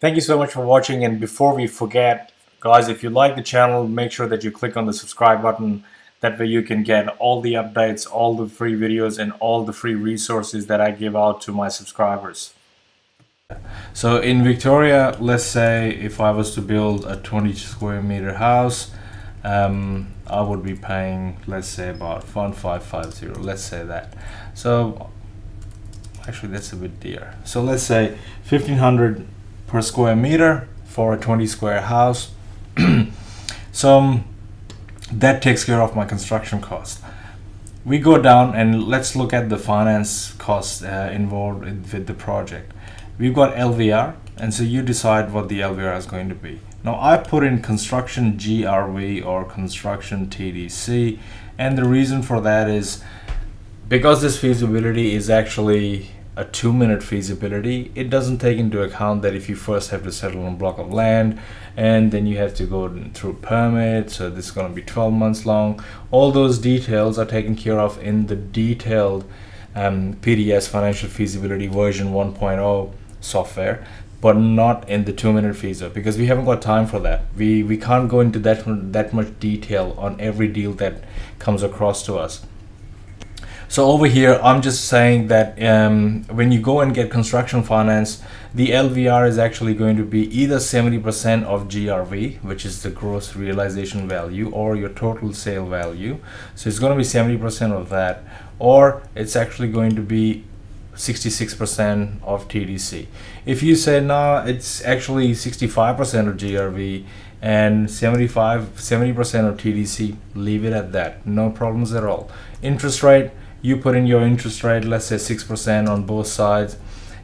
Thank you so much for watching, and before we forget, guys, if you like the channel, make sure that you click on the subscribe button. That way you can get all the updates, all the free videos, and all the free resources that I give out to my subscribers. So in Victoria, let's say if I was to build a 20 square meter house, I would be paying, let's say, about 1550, let's say that. So actually that's a bit dear. So let's say 1500 per square meter for a 20 square house. So that takes care of my construction cost. We go down and let's look at the finance costs involved with the project. We've got LVR, and so you decide what the LVR is going to be. Now I put in construction GRV or construction TDC, and the reason for that is because this feasibility is actually a 2-minute feasibility. It doesn't take into account that if you first have to settle on a block of land and then you have to go through permit, so this is going to be 12 months long. All those details are taken care of in the detailed PDS financial feasibility version 1.0 software, but not in the 2-minute feasibility because we haven't got time for that. We can't go into that much detail on every deal that comes across to us. So over here, I'm just saying that when you go and get construction finance, the LVR is actually going to be either 70% of GRV, which is the gross realization value, or your total sale value. So it's going to be 70% of that, or it's actually going to be 66% of TDC. If you say no, it's actually 65% of GRV and 70% of TDC, leave it at that. No problems at all. Interest rate, you put in your interest rate, let's say 6% on both sides,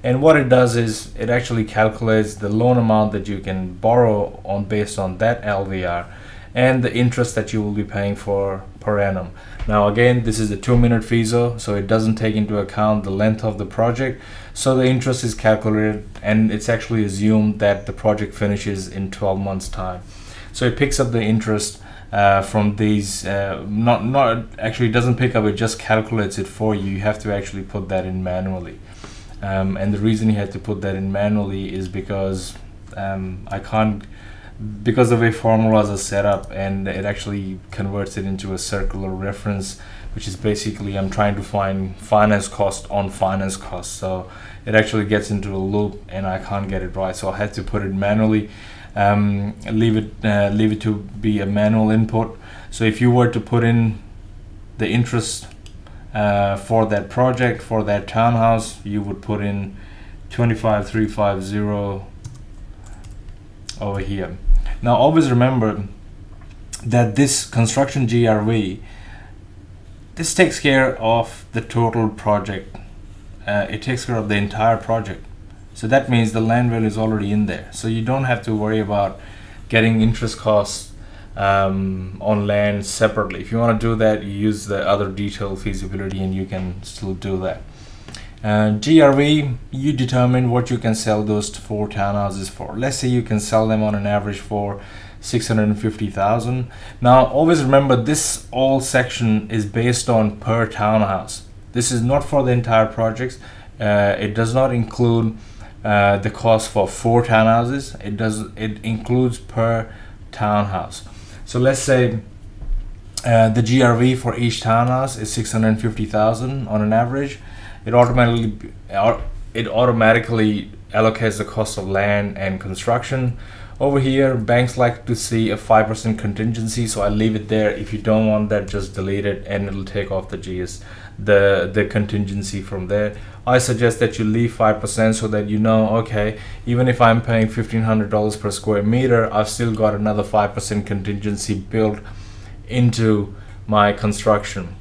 and what it does is it actually calculates the loan amount that you can borrow on based on that LVR and the interest that you will be paying for per annum. Now again, this is a 2-minute FISO, so it doesn't take into account the length of the project, so the interest is calculated and it's actually assumed that the project finishes in 12 months time. So it picks up the interest from these, not actually doesn't pick up, it just calculates it for you. You have to actually put that in manually, and the reason you have to put that in manually is because I can't, because the way formulas are set up, and it actually converts it into a circular reference, which is basically I'm trying to find finance cost on finance cost, so it actually gets into a loop and I can't get it right, so I had to put it manually. Leave it to be a manual input. So if you were to put in the interest for that project, for that townhouse, you would put in 25,350 over here. Now always remember that this construction GRV, this takes care of the total project. It takes care of the entire project. So that means the land value is already in there. So you don't have to worry about getting interest costs on land separately. If you want to do that, you use the other detailed feasibility and you can still do that. GRV, you determine what you can sell those 4 townhouses for. Let's say you can sell them on an average for 650,000. Now always remember, this all section is based on per townhouse. This is not for the entire projects. It does not include the cost for 4 townhouses. It includes per townhouse. So let's say the GRV for each townhouse is 650,000 on an average. It automatically allocates the cost of land and construction. Over here, banks like to see a 5% contingency, so I leave it there. If you don't want that, just delete it and it'll take off the contingency from there. I suggest that you leave 5% so that you know, okay, even if I'm paying $1,500 per square meter, I've still got another 5% contingency built into my construction.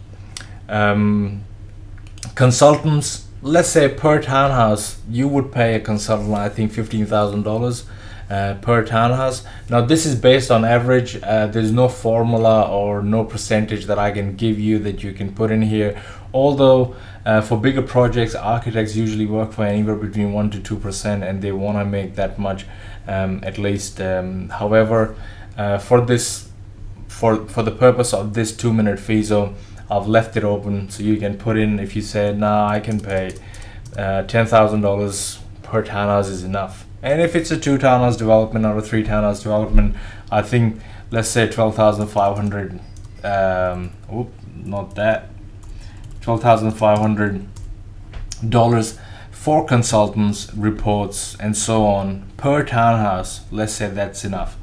Consultants, let's say per townhouse, you would pay a consultant, I think $15,000 per townhouse. Now this is based on average. There's no formula or no percentage that I can give you that you can put in here, although for bigger projects, architects usually work for anywhere between 1 to 2%, and they want to make that much at least. However, for the purpose of this 2-minute FISO, I've left it open so you can put in, if you say, nah, I can pay $10,000 per townhouse is enough. And if it's a 2 townhouse development or a 3 townhouse development, I think, let's say 12,500, not that, $12,500 for consultants, reports, and so on per townhouse. Let's say that's enough.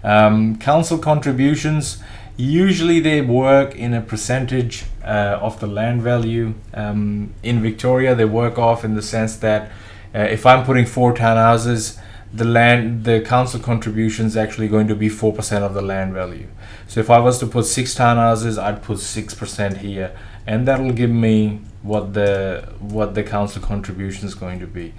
Council contributions, usually they work in a percentage of the land value. In Victoria, they work off in the sense that if I'm putting 4 townhouses, the council contribution is actually going to be 4% of the land value. So if I was to put 6 townhouses, I'd put 6% here, and that'll give me what the council contribution is going to be.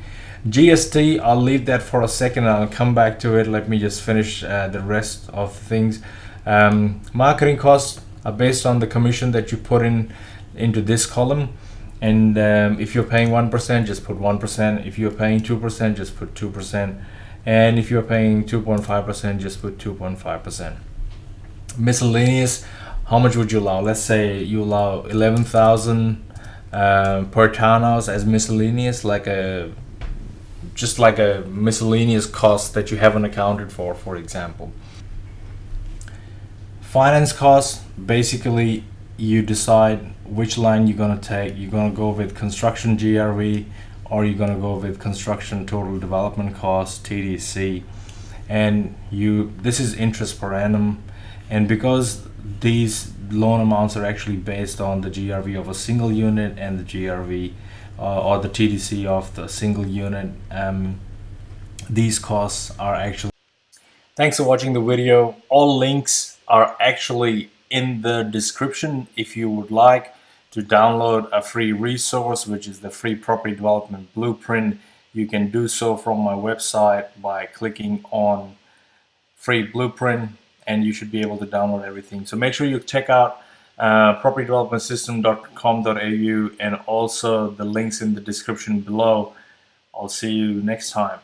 GST, I'll leave that for a second and I'll come back to it. Let me just finish the rest of things. Marketing costs are based on the commission that you put into this column. And if you're paying 1%, just put 1%. If you're paying 2%, just put 2%. And if you're paying 2.5%, just put 2.5%. Miscellaneous, how much would you allow? Let's say you allow 11,000 per townhouse as miscellaneous, just like a miscellaneous cost that you haven't accounted for example. Finance costs, basically you decide which line you're going to take. You're going to go with construction GRV, or you're going to go with construction total development cost, TDC, and this is interest per annum. And because these loan amounts are actually based on the GRV of a single unit and the GRV or the TDC of the single unit, these costs are actually. Thanks for watching the video. All links are actually in the description. If you would like to download a free resource, which is the free property development blueprint, you can do so from my website by clicking on free blueprint, and you should be able to download everything. So make sure you check out propertydevelopmentsystem.com.au and also the links in the description below. I'll see you next time.